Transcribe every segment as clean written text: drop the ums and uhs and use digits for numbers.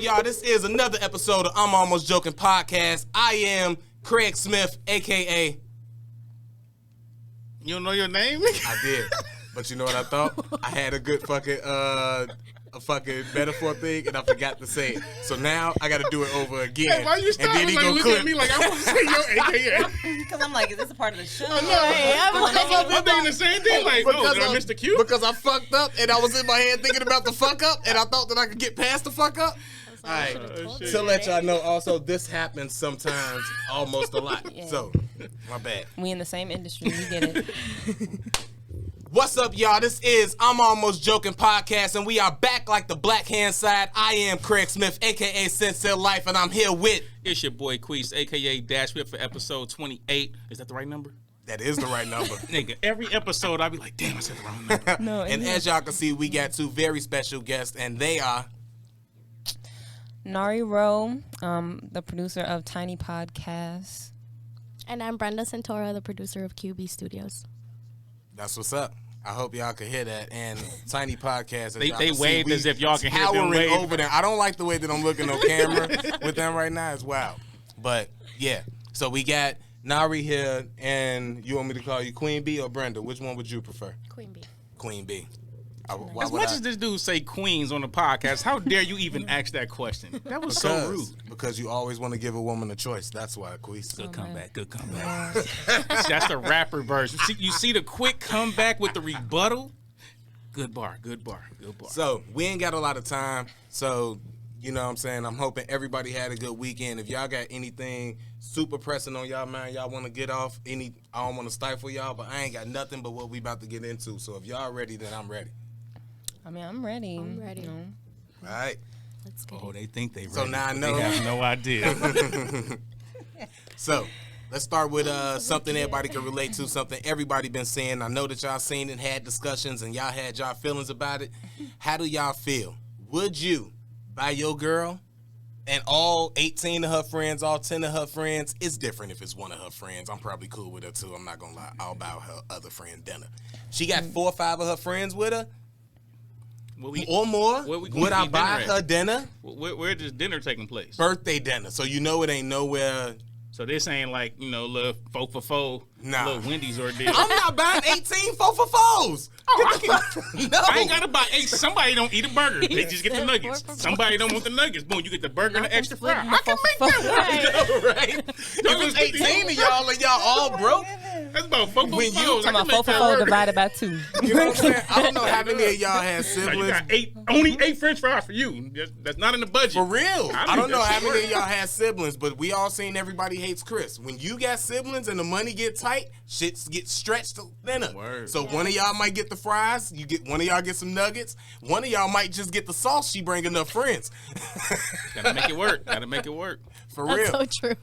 y'all? This is another episode of I'm Almost Joking Podcast. I am Craig Smith, a.k.a. You don't know your name? I did. But you know what I thought? I had a good fucking metaphor thing, and I forgot to say it. So now I got to do it over again. Hey, why you stop? And then he like, gonna look clip at me like I want to say your AKA. Because I'm like, is this a part of the show? I'm thinking the same thing. Like, oh, did I miss the cue? Because I fucked up, and I was in my head thinking about the fuck up, and I thought that I could get past the fuck up. All right, to let y'all know, also, this happens sometimes, almost a lot. Yeah. So, my bad. We in the same industry. We get it. What's up, y'all? This is I'm Almost Joking Podcast, and we are back like the black hand side. I am Craig Smith, a.k.a. Sincere Life, and I'm here with... It's your boy, Queese, a.k.a. Dash Whip for episode 28. Is that the right number? That is the right number. Nigga, every episode I be like, damn, I said the wrong number. No, and as y'all can see, we got two very special guests, and they are... Nari Rowe, the producer of Tiny Podcasts. And I'm Brenda Santora, the producer of QB Studios. That's what's up. I hope y'all can hear that. And Tiny Podcast. They waved as if y'all can hear them wave. Over there. I don't like the way that I'm looking on camera with them right now. It's wild. But, yeah. So we got Nari here, and you want me to call you Queen B or Brenda? Which one would you prefer? Queen B. Queen B. As much as this dude say queens on the podcast, how dare you even ask that question? That was so rude. Because you always want to give a woman a choice. That's why, Queese. Good comeback. Good comeback. That's the rapper version. You see the quick comeback with the rebuttal? Good bar. Good bar. Good bar. So, we ain't got a lot of time. So, you know what I'm saying? I'm hoping everybody had a good weekend. If y'all got anything super pressing on y'all mind, y'all want to get off, I don't want to stifle y'all, but I ain't got nothing but what we about to get into. So, if y'all ready, then I'm ready. I mean, I'm ready. I'm ready. You know? All right. Let's go. Oh, they think they ready. So now I know. They have no idea. So, let's start with something everybody can relate to, something everybody been saying. I know that y'all seen it, had discussions, and y'all had y'all feelings about it. How do y'all feel? Would you buy your girl and all 18 of her friends, all 10 of her friends? It's different if it's one of her friends. I'm probably cool with her, too. I'm not going to lie. I'll buy her other friend dinner. She got 4 or 5 of her friends with her. Or more. Would I buy her dinner? Where does dinner taking place? Birthday dinner. So you know it ain't nowhere. So this ain't like, little 4 for 4, little Wendy's or deal. I'm not buying 18 4 for 4s. No. I ain't gotta buy 8. Somebody don't eat a burger. They just get the nuggets. Somebody don't want the nuggets. Boom, you get the burger and the extra fry. I can make that work. Right? If it's 18 of y'all and y'all all broke. That's about 4 for 4. When you talking about 4 for 4 divided by 2. You know what I'm saying? I don't know how many of y'all had siblings. You got 8, only 8 French fries for you. That's not in the budget. For real. I don't know how many of y'all had siblings, but we all seen Everybody Hates Chris. When you got siblings and the money get tight, shit gets stretched thinner. Word. So one of y'all might get the fries. One of y'all get some nuggets. One of y'all might just get the sauce. She bring enough friends. Gotta make it work. Gotta make it work. For real. That's so true.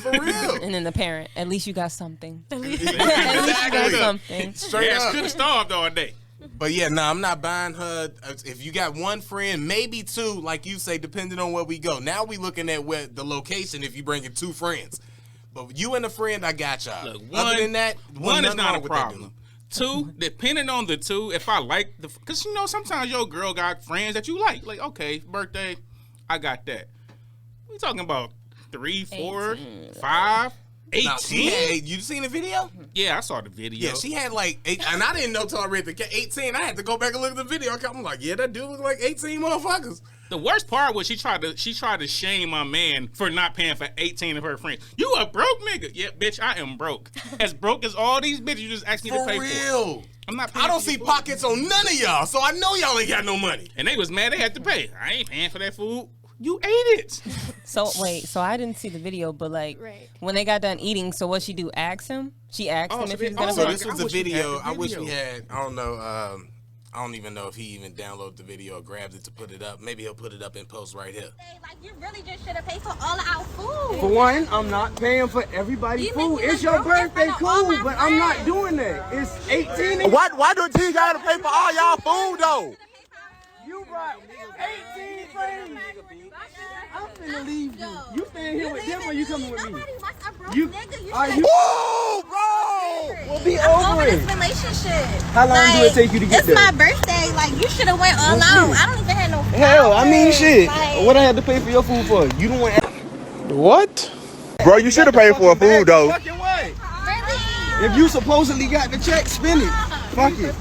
For real. And then the parent, at least you got something. Exactly. At least you got something. Straight up. Could have starved all day. But yeah, I'm not buying her. If you got one friend, maybe 2, like you say, depending on where we go. Now we looking at where the location if you bringing 2 friends. But you and a friend, I got y'all. Look, other than that, one is not a problem. 2, depending on the 2, if I like because sometimes your girl got friends that you like. Like, okay, birthday, I got that. We talking about 3, 4, 5, 18. You seen the video? Yeah, I saw the video. Yeah, she had like 8, and I didn't know till I read the 18. I had to go back and look at the video. I'm like, yeah, that dude was like 18 motherfuckers. The worst part was she tried to shame my man for not paying for 18 of her friends. You a broke nigga. Yeah, bitch, I am broke. As broke as all these bitches you just asked me to pay for. For real. I'm not paying I don't see pockets on none of y'all, so I know y'all ain't got no money. And they was mad they had to pay. I ain't paying for that food. You ate it. So wait, so I didn't see the video, but when they got done eating, so what she do? Ask him? She asked him if he was gonna. So this was a video. I wish we had. I don't know. I don't even know if he even downloaded the video or grabbed it to put it up. Maybe he'll put it up in post right here. Like, you really just should have paid for all of our food. For one, I'm not paying for everybody's food. It's your birthday, cool, but I'm not doing that. It's 18. Why do you gotta pay for all y'all food though? You brought 18 friends. I'm finna leave you. You staying here with them or you coming with me? Are you? Whoa, bro! We'll be I'm over over it. this relationship. How long do it take you to get it's there? It's my birthday. Like, you should have went all out. I don't even have no Hell, I mean, shit. What I had to pay for your food for? You don't want. What? Bro, you should have paid for a food though. Fucking what? If you supposedly got the check, spend it. Fuck it.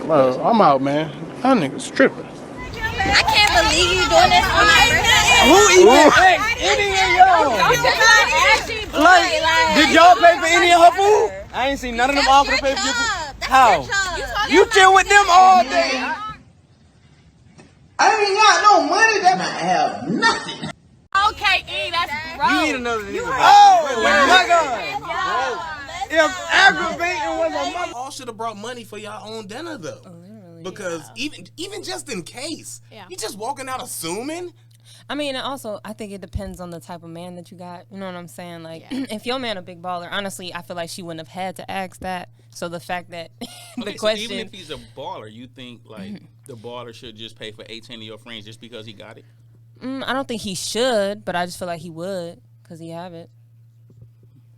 Bro, I'm out, man. That nigga's tripping. I can't believe you doing this on my birthday. Who even asked any of y'all? Like, did y'all pay for any of her food? I ain't seen none of them offer to pay for your food. How? You chill with them all day. I ain't got no money. That might have nothing. Okay, E, that's gross. You need another nigga. Oh, my God. If aggravating was a mother. All should have brought money for y'all own dinner though. Because even just in case, you just walking out assuming. I mean, and also, I think it depends on the type of man that you got. You know what I'm saying? Like, if your man a big baller, honestly, I feel like she wouldn't have had to ask that. So the fact that the question, so even if he's a baller, you think like the baller should just pay for 18 of your friends just because he got it? I don't think he should, but I just feel like he would because he have it.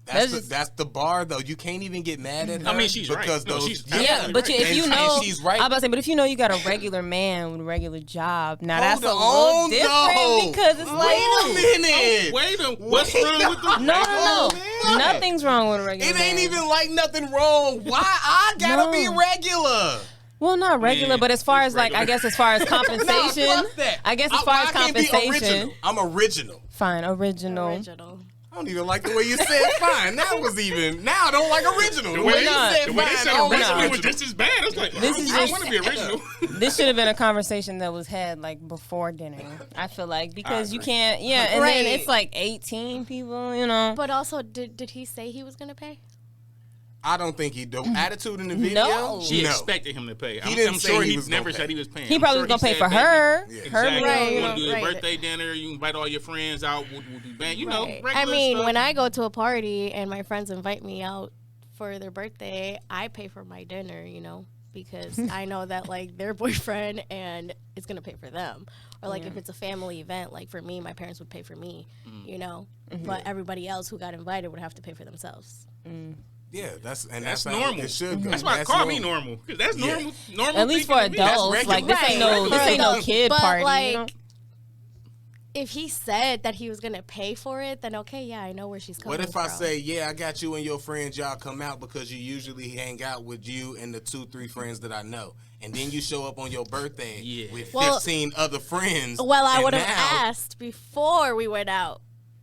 That's the bar though. You can't even get mad at her. I mean, she's because right. No, those, she's but if you know, she's right. I'm about to say, but if you know you got a regular man with a regular job, now that's a Hold little on, different because it's like, wait a minute. What's wrong with the no, nothing's wrong with a regular. It ain't man. even like nothing wrong. Why I gotta be regular? Well, not regular, but as far as like, I guess as far as compensation, fuck that. I guess as far as compensation, I'm original. fine, original. I don't even like the way you said fine. Now I don't like original. The way you said the way they fine, said I don't original like was just as bad. It's like, I want to be original. This should have been a conversation that was had like before dinner. I feel like because you can't, and then it's like 18 people, you know. But also, did he say he was gonna pay? I don't think he do. Attitude in the video. No. She expected him to pay. I'm sure he he was never gonna said pay. he was paying. He probably was gonna pay for her. Exactly. Right, You want to do right. a birthday dinner? You invite all your friends out. We'll do bang. You know, Right. regular I mean, stuff. when I go to a party and my friends invite me out for their birthday, I pay for my dinner, you know, because I know that like their boyfriend and it's gonna pay for them. Or like if it's a family event, like for me, my parents would pay for me, you know, but everybody else who got invited would have to pay for themselves. Yeah, that's how normal. It should go. That's why I call me normal. Because that's normal. Normal. At least for thinking to me. adults, like this ain't no kid But party. like, you know? if he said that he was gonna pay for it, then okay, yeah, I know where she's coming What if from. I say, yeah, I got you and your friends, y'all come out because you usually hang out with you and the 2-3 friends that I know. And then you show up on your birthday with 15 other friends. Well, I would have asked before we went out.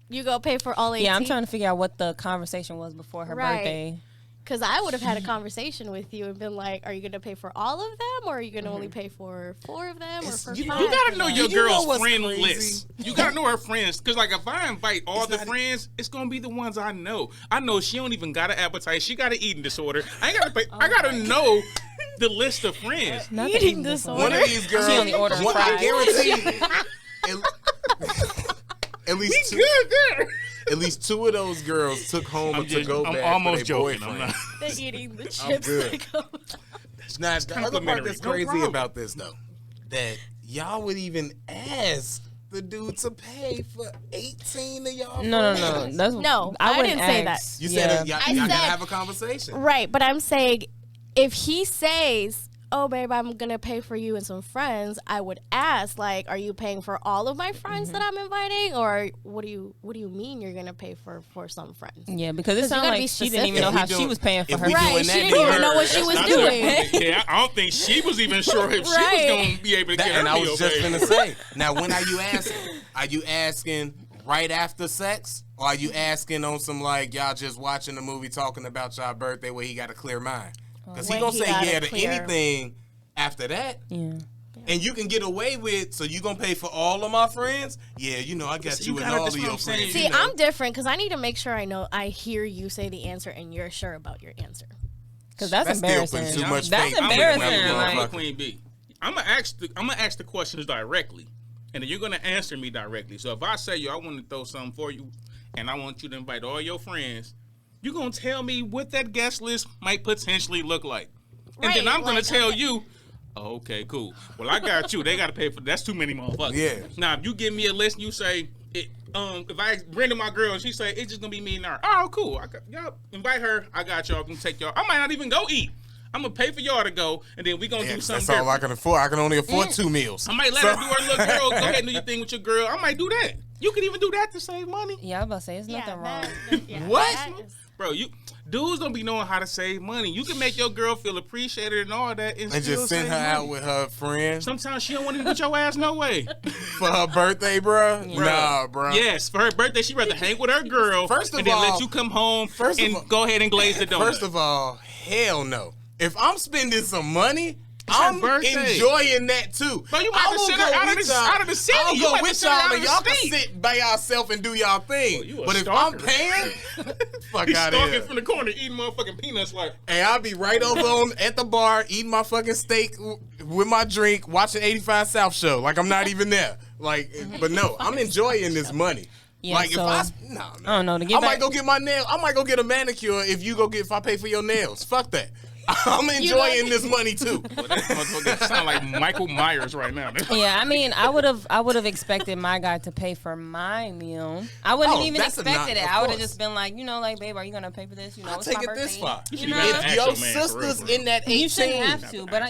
You go pay for all 18? Yeah, I'm trying to figure out what the conversation was before her birthday. Because I would have had a conversation with you and been like, are you going to pay for all of them? Or are you going to only pay for 4 of them? Or for 5? You got to know your girl's friend crazy? list. You got to know her friends. Because, like, if I invite all the friends, it's going to be the ones I know. I know she don't even got an appetite. She got an eating disorder. I ain't got to pay. I got to know the list of friends. Eating disorder. One of these girls, She only orders fries. I guarantee at least two. Good there. At least 2 of those girls took home a to-go bag almost for their joking. boyfriend. They're eating the chips. I'm good. Now, the other part complimentary. that's No crazy problem. about this, though, that y'all would even ask the dude to pay for 18 of y'all. No. friends. That's, No, I I wouldn't didn't say ask. You said Yeah. y'all I gotta said- have a conversation. Right, but I'm saying if he says, oh, babe, I'm going to pay for you and some friends, I would ask, like, are you paying for all of my friends that I'm inviting? Or what do you mean you're going to pay for some friends? Yeah, because it 'Cause you sounded gotta be like she didn't even know specific. how If we she doing- was paying for if her. we Right, doing she that, didn't even then know what she That's was not doing. the- Yeah, I don't think she was even sure if she was Right. going to be able to get her And I meal was just paid. gonna say. Now, when are you asking? Are you asking right after sex, or are you asking on some like y'all just watching a movie talking about y'all birthday where he got a clear mind? Because he When gonna he say got yeah it to clear. anything after that. Yeah. And you can get away with, so you gonna pay for all of my friends? Yeah, you know I got See, you you and gotta- all that's of what your I'm saying. friends. See, you know. I'm different because I need to make sure I hear you say the answer and you're sure about your answer. Because that's That's still putting embarrassing. too much That's faith in embarrassing. another Like, motherfucker. Queen B. I'm gonna ask the questions directly, and then you're gonna answer me directly. So if I say, yo, I want to throw something for you, and I want you to invite all your friends, you're gonna tell me what that guest list might potentially look like, and then Right, I'm gonna like, tell you. Oh, okay, cool. Well, I got you. They got to pay for that's too many motherfuckers. Yeah. Now, if you give me a list and you say, if I bring to my girl and she say, it's just going to be me and her. Oh, cool. Y'all invite her. I got y'all. Can take y'all. I might not even go eat. I'm gonna pay for y'all to go, and then we gonna do something. That's all I can afford. I can only afford 2 meals. I might let her do her little girl. Go ahead and do your thing with your girl. I might do that. You can even do that to save money. Yeah, I was about to say, it's nothing wrong. What? Bro, dudes don't be knowing how to save money. You can make your girl feel appreciated and all that, and just send her out with her friends. Sometimes she don't want to be with your ass no way. For her birthday, bro? Nah, bro. Yes, for her birthday, she'd rather hang with her girl and then let you come home and go ahead and glaze the donut. First of all, hell no. If I'm spending some money, I'm enjoying that too. But you might sit her out of the city. I'll go with y'all and y'all can sit by yourself and do y'all thing. But if I'm paying, fuck out of here. He's from the corner eating motherfucking peanuts like. Hey, I'll be right over at the bar eating my fucking steak with my drink, watching 85 South show. Like I'm not even there. Like, but no, I'm enjoying this money. Yeah, like so, I don't know. I might go get my nails. I might go get a manicure if I pay for your nails. Fuck that. I'm enjoying this money too. Well, that motherfucker sound like Michael Myers right now. Yeah, I mean, I would have expected my guy to pay for my meal. I wouldn't even expected it. I would have just been like, like, babe, are you gonna pay for this? I'll take it this far. If your sister's in that 18, you shouldn't have to. But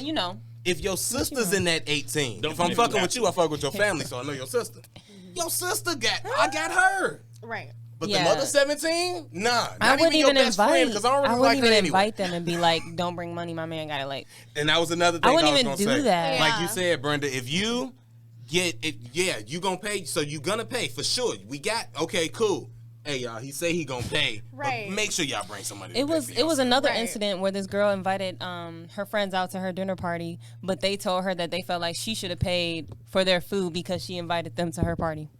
if your sister's in that 18, if I'm fucking with you, I fuck with your family, so I know your sister. Your sister I got her. Right. But the mother 17, nah. I wouldn't even invite. I wouldn't even invite them and be like, "Don't bring money, my man got it." Like, and that was another thing I wouldn't even do that. Yeah. Like you said, Brenda, if you get it, you gonna pay. So you gonna pay for sure. We got okay, cool. Hey y'all, he say he gonna pay. Right. But make sure y'all bring somebody. It was another incident where this girl invited her friends out to her dinner party, but they told her that they felt like she should have paid for their food because she invited them to her party.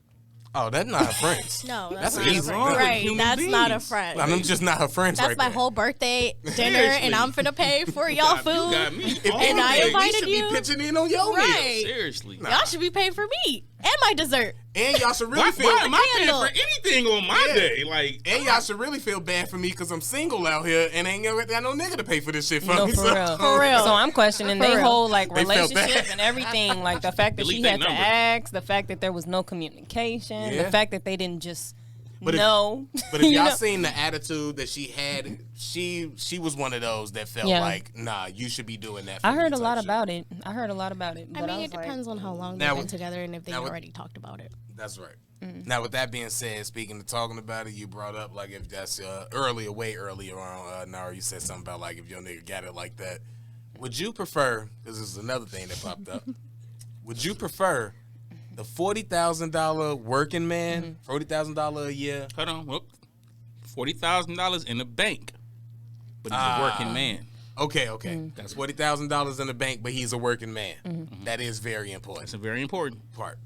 Oh, that's not her friends. No, that's not easy. Right, that's not a friend. I'm just not her friends. That's my whole birthday dinner, and I'm finna pay for y'all food. And I invited you. Should be pitching in on your meal. Seriously, y'all should be paying for me and my dessert. And y'all should really feel. Why am I paying for anything on my day? Like, and y'all should really feel bad for me because I'm single out here and ain't got no nigga to pay for this shit for me. For real. So I'm questioning their whole relationship and everything. Like the fact that she had to ask, the fact that there was no communication, the fact that they didn't just know. But if y'all seen the attitude that she had, she was one of those that felt like, nah, you should be doing that. I heard a lot about it. But I mean, it depends on how long they've been together and if they already talked about it. That's right. Mm-hmm. Now, with that being said, speaking of talking about it, you brought up like if that's way earlier on, Nara, you said something about like if your nigga got it like that. Would you prefer? This is another thing that popped up. Would you prefer the $40,000 working man, $40,000 a year? Hold on, $40,000 in the bank, but he's a working man. Okay. That's $40,000 in the bank, but he's a working man. Mm-hmm. That is very important. That's a very important part.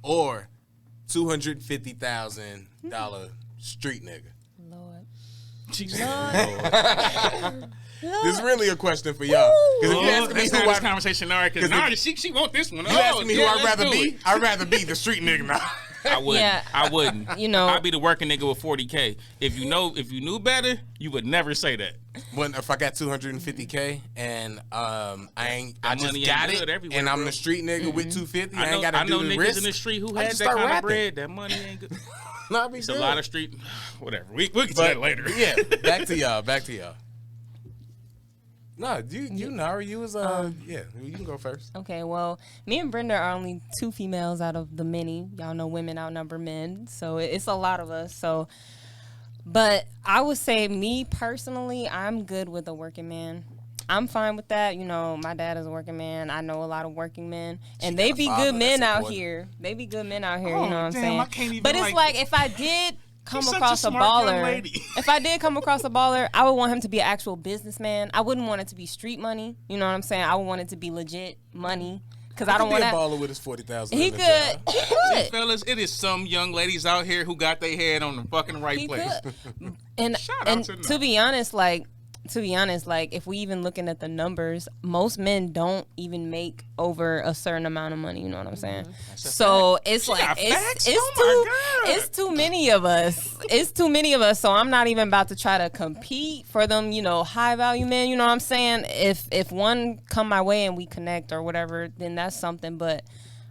Or $250,000 street nigga. Lord. Jesus. This is really a question for y'all. Because if you asking me who this conversation, because Nara, she want this one. You asking me who I'd rather be? I'd rather be the street nigga now. I wouldn't. Yeah. I wouldn't. I'd be the working nigga with $40K. If you knew better, you would never say that. When if I got $250K and I just got it and I'm the street nigga with $250, I ain't got to do the risk. I know niggas in the street who had that kind of bread. That money ain't good. It's a lot of street. Whatever. We can say that later. Yeah. Back to y'all. No, you Nara, you was you can go first. Okay, well, me and Brenda are only 2 females out of the many. Y'all know women outnumber men, so it's a lot of us. So, but I would say me personally, I'm good with a working man. I'm fine with that. My dad is a working man. I know a lot of working men, and they be good men out here. You know what I'm saying? But it's like if I did come across a baller, I would want him to be an actual businessman. I wouldn't want it to be street money. You know what I'm saying? I would want it to be legit money. Because I don't want to be a baller with his $40,000. He could. See, fellas, it is some young ladies out here who got their head on the fucking right place. And to be honest, if we even looking at the numbers, most men don't even make over a certain amount of money. You know what I'm saying? So it's like it's too many of us. It's too many of us. So I'm not even about to try to compete for them. High value men. You know what I'm saying? If one come my way and we connect or whatever, then that's something. But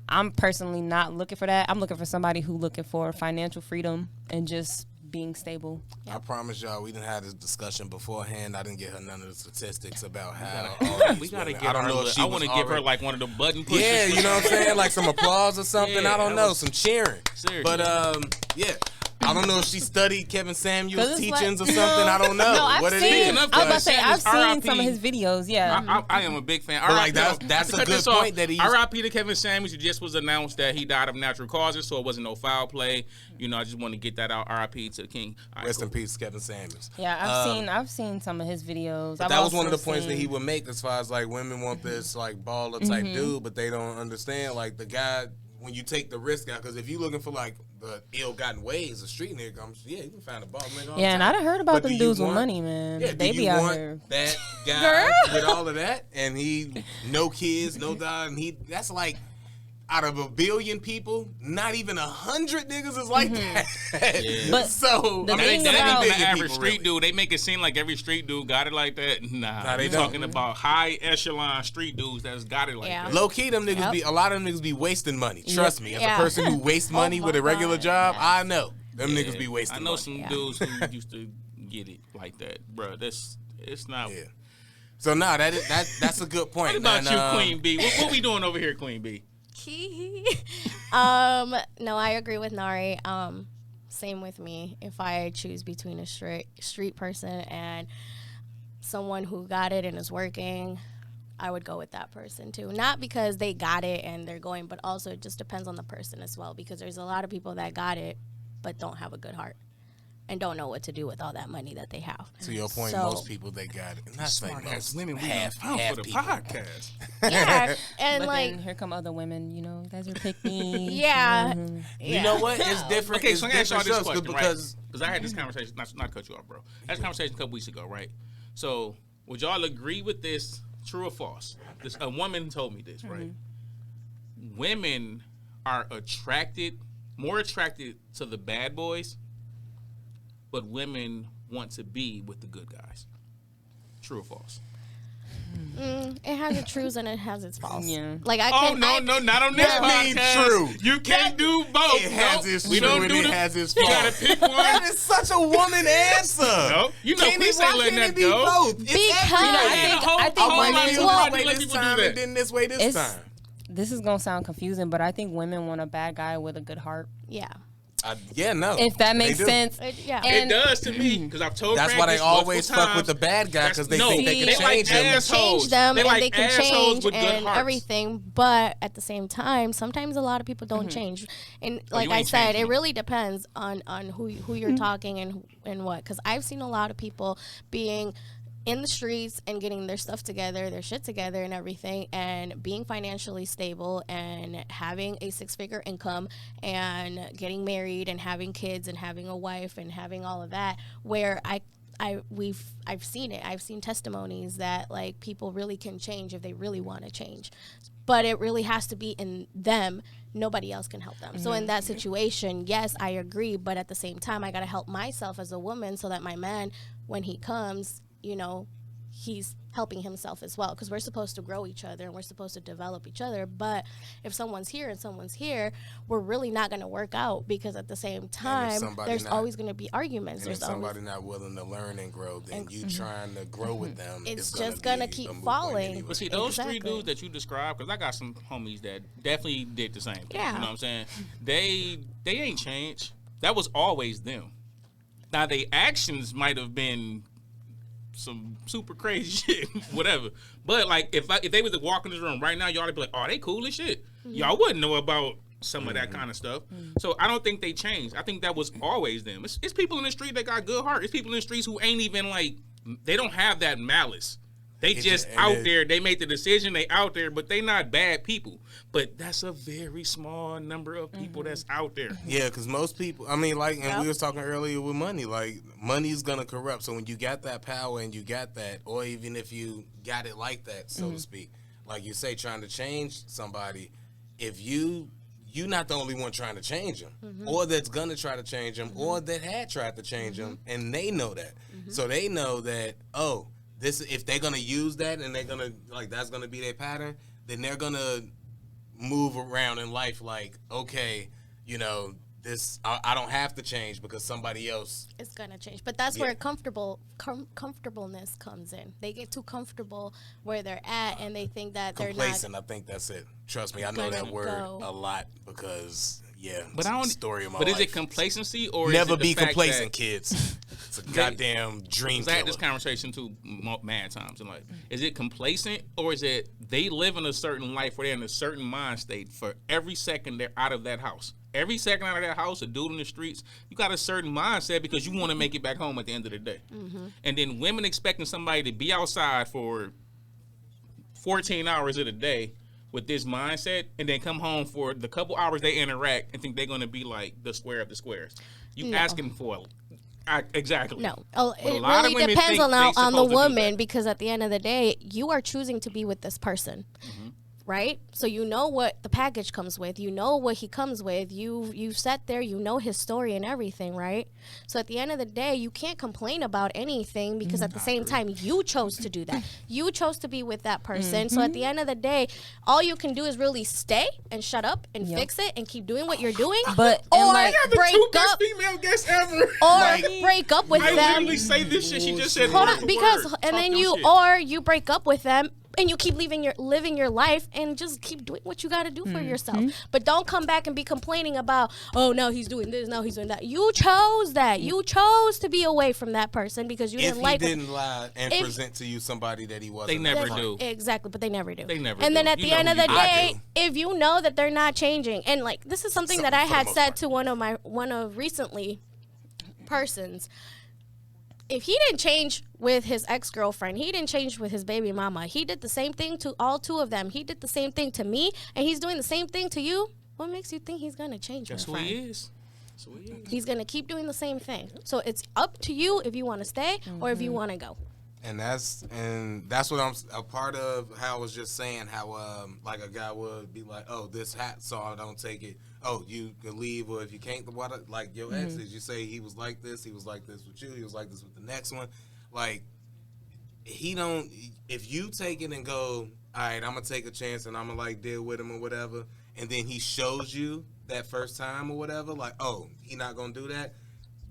I'm personally not looking for that. I'm looking for somebody who looking for financial freedom and just being stable. I promise y'all, we didn't have this discussion beforehand. I didn't get her none of the statistics about how We gotta get. I don't know if she I was want to give her already- like one of the button pushes. Yeah, you know what I'm saying? Like some applause or something. Yeah, I don't that know, was- some cheering. Seriously. But I don't know if she studied Kevin 'Cause Samuel's it's teachings like- or something. I don't know No, I've what it seen. is. I was about to say I've Samuel's seen some of his videos. Yeah. I am a big fan. But, like, R.I.P. that's to a cut good this off, point that he's- R.I.P. to Kevin Samuels. It just was announced that he died of natural causes, so it wasn't no foul play. You know, I just want to get that out. R.I.P. to the King. All right, Rest cool. in peace, Kevin Samuels. Yeah, I've seen some of his videos. But I've that was one of the also points that he seen- would make as far as like women want this like baller type dude, but they don't understand like the guy when you take the risk out. Because if you looking for like the ill-gotten ways, a street nigga comes, yeah, you can find a baller nigga. All the Yeah, and time. I done heard about But them do you dudes with want- money, man. Yeah, They do be you out want here. that guy Girl. with all of that, and he no kids, no dog, and that's like. Out of 1 billion people, not even 100 niggas is like that. But so the I mean, That ain't thing about- the billion average people, street really. dude. They make it seem like every street dude got it like that. Nah, they we don't. talking about high echelon street dudes that's got it like Yeah. that. Low key, them niggas Yep. be a lot of them niggas be wasting money. Trust me, as Yeah. a person who wastes money Oh with a my regular God, job, yes. I know them Yeah. niggas be wasting I know money. some Yeah. dudes who used to get it like that, bro. It's not. Yeah. So nah, that's a good point. What about man. you, Queen B? What we doing over here, Queen B? No, I agree with Nari. Same with me. If I choose between a street person and someone who got it and is working, I would go with that person too. Not because they got it and they're going, but also it just depends on the person as well. Because there's a lot of people that got it but don't have a good heart and don't know what to do with all that money that they have. To your point, So- most people they got it. And that's like Smart ass most women, we half found for the people. podcast. Yeah, and But like, then here come other women. You know, you guys are pick me. yeah, You know what? It's different. Okay, it's so let me ask y'all different this strokes question, because because I had this conversation, not to cut you off, bro. I had this conversation a couple weeks ago, right? So, would y'all agree with this, true or false? A woman told me this, right? Women are more attracted to the bad boys, but women want to be with the good guys. True or false? it has its truths and it has its faults. Yeah. Like I Oh can, no, not on this That means podcast. true. You can't do both. it has Nope. its We true don't and do it the. has its You fault. gotta pick one. That is such a woman answer. No, you know, Can't please it, say why letting can't that it be go. both? It's Because- everything. I think I women might feel well, this way let this people do time that. and then this way this It's- time. This is gonna sound confusing, but I think women want a bad guy with a good heart. yeah, No. If that makes They do. sense. yeah. And- It does to me because I've told That's Frank why they this multiple always fuck with times. the bad guy because they No, think they can they like change him. assholes. change them and like they can assholes change with good and hearts. everything, but at the same time sometimes a lot of people don't change, and like you I ain't said, changing it them. really depends on who you're talking and what, because I've seen a lot of people being in the streets and getting their stuff together, their shit together and everything, and being financially stable and having a 6-figure income and getting married and having kids and having a wife and having all of that, where I've seen it. I've seen testimonies that like people really can change if they really want to change. But it really has to be in them. Nobody else can help them. So in that situation, yes, I agree, but at the same time I got to help myself as a woman so that my man, when he comes, you know, he's helping himself as well, because we're supposed to grow each other and we're supposed to develop each other. But if someone's here and someone's here, we're really not going to work out, because at the same time somebody there's not- always going to be arguments. And if There's always, somebody not willing to learn and grow, then you trying to grow with them. It's is just gonna gonna be keep a moot point falling. anyway. But see, those Exactly. street dudes that you described, because I got some homies that definitely did the same thing. Yeah. You know what I'm saying? They ain't changed. That was always them. Now, their actions might have been some super crazy shit, whatever. But, like, if they was to walk in this room right now, y'all would be like, oh, they cool as shit. Y'all wouldn't know about some of that kind of stuff. So I don't think they changed. I think that was always them. It's people in the street that got good heart. It's people in the streets who ain't even, like, they don't have that malice. They just out there. They made the decision. They out there, but they not bad people. But that's a very small number of people that's out there. Yeah, because most people, I mean, like, and we was talking earlier with money, like, money's going to corrupt. So when you got that power and you got that, or even if you got it like that, so to speak, like you say, trying to change somebody, if you're not the only one trying to change them, or that's going to try to change them, or that had tried to change them, and they know that. So they know that, oh, this, if they're going to use that and they're going to, like, that's going to be their pattern, then they're going to move around in life like, okay, you know, I don't have to change because somebody else it's gonna change. But that's where comfortableness comes in. They get too comfortable where they're at, and they think that they're complacent. I think that's it. Trust me, I know that word a lot because but I don't. Story of my but life. Is it complacency or never is it be the fact complacent, that kids? It's a goddamn dream. I had this conversation too mad times. And like, is it complacent or is it they live in a certain life where they're in a certain mind state for every second they're out of that house? Every second out of that house, a dude in the streets, you got a certain mindset because you want to make it back home at the end of the day. And then women expecting somebody to be outside for 14 hours of the day with this mindset and then come home for the couple hours they interact and think they're going to be like the square of the squares. You asking for exactly. No. It really depends on the woman because at the end of the day, you are choosing to be with this person. Right? So you know what the package comes with. You know what he comes with. You sat there, you know his story and everything, right? So at the end of the day, you can't complain about anything because at the same time, you chose to do that. You chose to be with that person. So at the end of the day, all you can do is really stay and shut up and fix it and keep doing what you're doing. But or I got the break two up best female guests ever. or break up with I them. literally say this shit. She just said Hold word on, for because word. and Talk then your shit. you break up with them and you keep living your life and just keep doing what you got to do for yourself. But don't come back and be complaining about, oh, no, he's doing this, no, he's doing that. You chose that. You chose to be away from that person because you didn't like him. If he didn't lie and present to you somebody that he wasn't. They never do. Exactly, but they never do. They never and do. then at You the know end who of the you are. day, if you know that they're not changing, and like this is something that I had said to one of recently persons. If he didn't change with his ex-girlfriend, he didn't change with his baby mama, he did the same thing to all two of them. He did the same thing to me, and he's doing the same thing to you. What makes you think he's going to change, That's my who friend? he is. That's who he is. He's going to keep doing the same thing. So it's up to you if you want to stay or if you want to go. And that's what I'm a part of. How I was just saying how like a guy would be like, oh, this hat saw, don't take it. Oh, you can leave, or if you can't, what like your exes, you say he was like this with you, he was like this with the next one. Like he don't. If you take it and go, all right, I'm gonna take a chance and I'm gonna like deal with him or whatever, and then he shows you that first time or whatever, like, oh, he not gonna do that.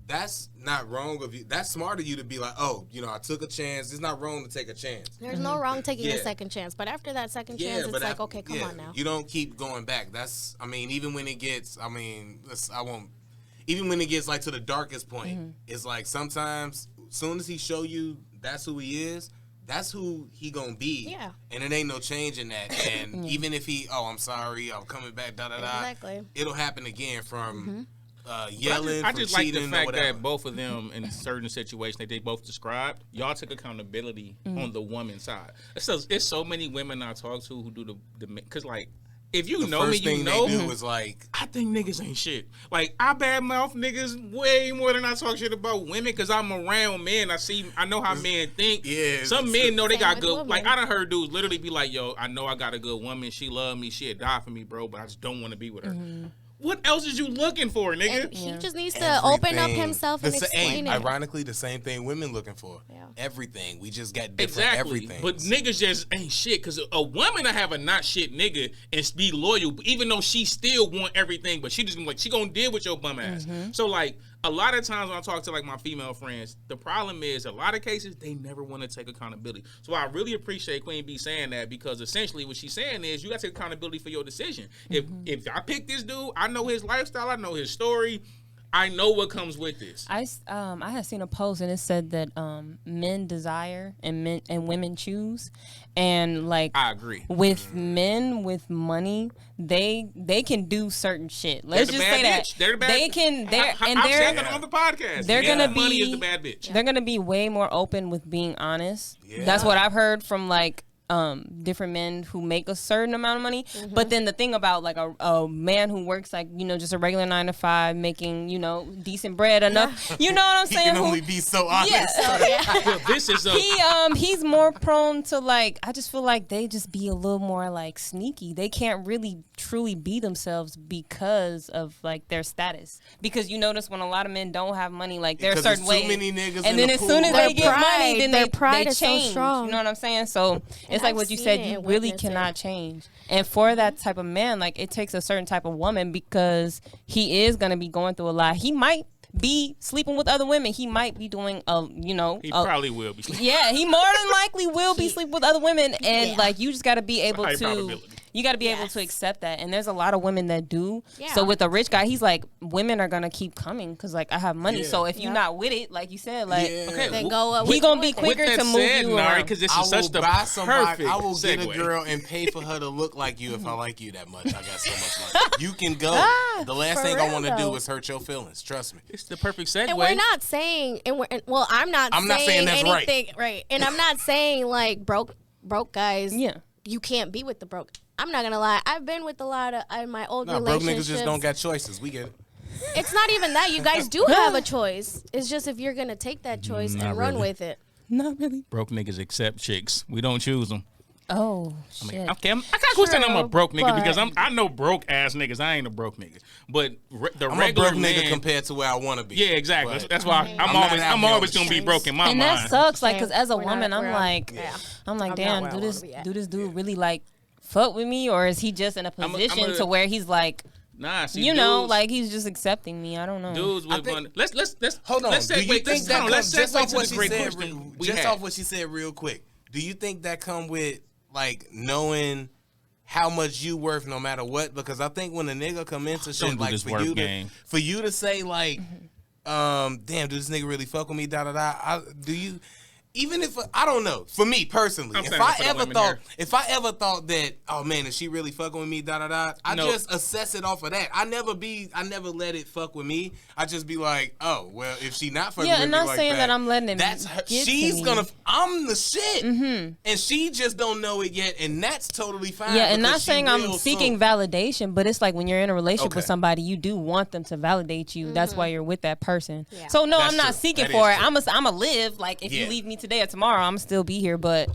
That's not wrong of you. That's smart of you to be like, oh, I took a chance. It's not wrong to take a chance. There's no wrong taking a second chance. But after that second chance, it's like, okay, come on now. You don't keep going back. That's, even when it gets, even when it gets like to the darkest point, it's like sometimes, as soon as he show you that's who he is, that's who he gonna be. Yeah. And it ain't no change in that. And even if he, I'm sorry, I'm coming back, Exactly. it'll happen again from... yelling, I just like the fact whatever. that both of them in certain situations that they both described, y'all took accountability on the woman's side. It's so many women I talk to who do the because like if you know me, you know they do is like I think niggas ain't shit. Like I badmouth niggas way more than I talk shit about women because I'm around men. I know how men think. Yeah, some men know they got good. Women. Like I done heard dudes literally be like, "Yo, I know I got a good woman. She love me. She'd die for me, bro. But I just don't want to be with her." What else is you looking for, nigga? And he just needs to open up himself and explain it. Ironically, the same thing women looking for. Yeah. Everything. We just got different everything. But niggas just ain't shit. Because a woman to have a not shit nigga and be loyal, even though she still want everything, but she just like she gonna deal with your bum ass. So like a lot of times when I talk to like my female friends, the problem is a lot of cases they never want to take accountability. So I really appreciate Queen B saying that because essentially what she's saying is you got to take accountability for your decision. If I pick this dude, I know his lifestyle, I know his story, I know what comes with this. I had seen a post and it said that men desire and women choose, and like I agree. With men with money, they can do certain shit. Let's just say that they're the bad they can. I've said that on the podcast. They're gonna be money is the bad bitch. They're gonna be way more open with being honest. Yeah. That's what I've heard from like different men who make a certain amount of money. But then the thing about like a man who works like just a regular 9 to 5 making decent bread enough, you know what I'm saying, he can only be so honest. Well, this is he's more prone to like, I just feel like they just be a little more like sneaky. They can't really truly be themselves because of like their status, because you notice when a lot of men don't have money, like there's certain ways, too many niggas and then as soon as they get money, then their pride is change, so strong. You know what I'm saying? So It's like I've what you seen said. it You and really witnessed it. cannot change. And for that type of man, like it takes a certain type of woman because he is gonna be going through a lot. He might be sleeping with other women. He might be doing He probably will be sleeping. Yeah, he more than likely will be sleeping with other women, and like you just got to be able high to. probability. You got to be able to accept that, and there's a lot of women that do. Yeah. So with a rich guy, he's like, women are gonna keep coming because like I have money. So if you're not with it, like you said, like Okay, Then go up he with gonna be it. quicker with that to move said, you Nari, around. because this I is such will the buy somebody. perfect I will get a segue. girl and pay for her to look like you if I like you that much. I got so much money. You can go. The last for thing I real, want to do though. is hurt your feelings. Trust me. It's the perfect segue. And we're not saying, well, I'm not saying that's right. anything, right? And I'm not saying like broke guys. Yeah. You can't be with the broke. I'm not gonna lie. I've been with a lot of in my old No, broke relationships. niggas just don't got choices. We get it. It's not even that. You guys do have a choice. It's just if you're gonna take that choice Not and run really. with it. Not really. Broke niggas accept chicks. We don't choose them. Oh shit. Okay, I gotta quit saying I'm a True, broke nigga but- because I know broke ass nniggas. I ain't a broke nigga, but the I'm a regular broke man, nigga compared to where I want to be. Yeah, exactly. But That's why I'm not always out here on the gonna be streets. broke in my And mind. that sucks, like, because Same. as a We're not- woman, I'm we're- like, yeah. I'm like, I'm damn, not do where I this, wanna be at. do this dude really like fuck with me, or is he just in a I'm position a- to where he's like, Nah, see, you know, dudes- like he's just accepting me? I don't know. dudes with think- money. Let's Hold on. Let's Do you segue- think that let's comes just segue off to what the she great said? question we Just had. off what she said, real quick. Do you think that come with like knowing how much you worth no matter what? Because I think when a nigga come into Don't shit do like this for work you game. for you to say like, damn, do this nigga really fuck with me? Da da da. Do you? Even if I don't know, for me personally, I'm if saying I for the ever women thought, here. if I ever thought that, oh man, is she really fucking with me? Da da da. I No. just assess it off of that. I never let it fuck with me. I just be like, oh well, if she not fucking Yeah, with and me not like saying that I'm letting it that's her. get to She's me. gonna. I'm the shit, and she just don't know it yet, and that's totally fine. Yeah, and not because she saying I'm will seeking soon. validation, but it's like when you're in a relationship Okay. with somebody, you do want them to validate you. That's why you're with that person. Yeah. So no, That's I'm not true. seeking That for is it. true. I'm a live. Like if Yeah. you leave me today or tomorrow, I'm still be here. But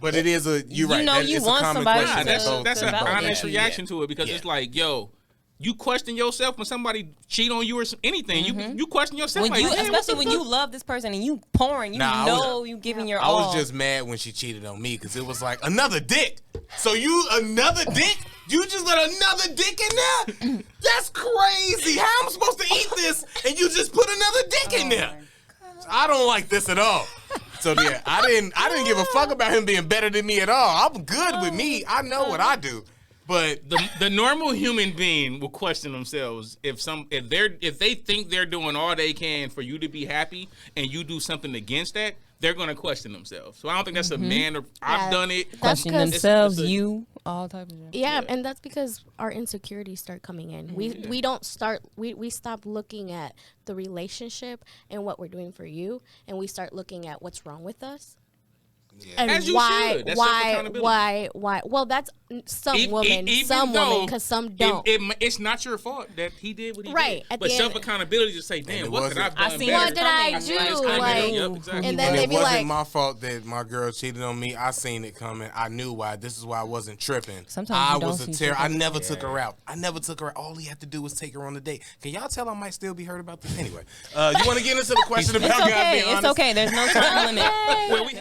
But it is a. You're You right. know that you is want a common somebody question Nah, to- that both- that's to an validate honest you. reaction to it because Yeah. it's like, yo, you question yourself when somebody cheat on you or anything. You question yourself. when like, you, man, what especially the when fuck? you love this person and you pouring, you Nah, I know was- you giving your I all. was just mad when she cheated on me because it was like another dick. So you another dick? You just let another dick in there? That's crazy. How am I supposed to eat this and you just put another dick in there? I don't like this at all. So yeah, I didn't give a fuck about him being better than me at all. I'm good with me. I know what I do. But The normal human being will question themselves if they think they're doing all they can for you to be happy and you do something against that, they're gonna question themselves. So I don't think that's a man or I've Yeah. done it. That's question 'cause- themselves, it's a- you, all types of shit. Yeah, and that's because our insecurities start coming in. We don't start. We stop looking at the relationship and what we're doing for you, and we start looking at what's wrong with us. And As you should. That's self-accountability. why? Well, that's some Even women, though because some don't. It's not your fault that he did what he Right, did. at But the end- self accountability to say, it damn, what could I have I done seen better? What did I coming. do? I I Like, know, yep, exactly. and then and they it be wasn't like, my fault that my girl cheated on me. I seen it coming. I knew why. This is why I wasn't tripping. Sometimes I you don't was a see terror. shit I coming. never took her out. I never took her out. All he had to do was take her on a date. Can y'all tell I might still be hurt about this? Anyway, you want to get into the question about It's God okay. being It's honest? okay. There's no time limit. Well, we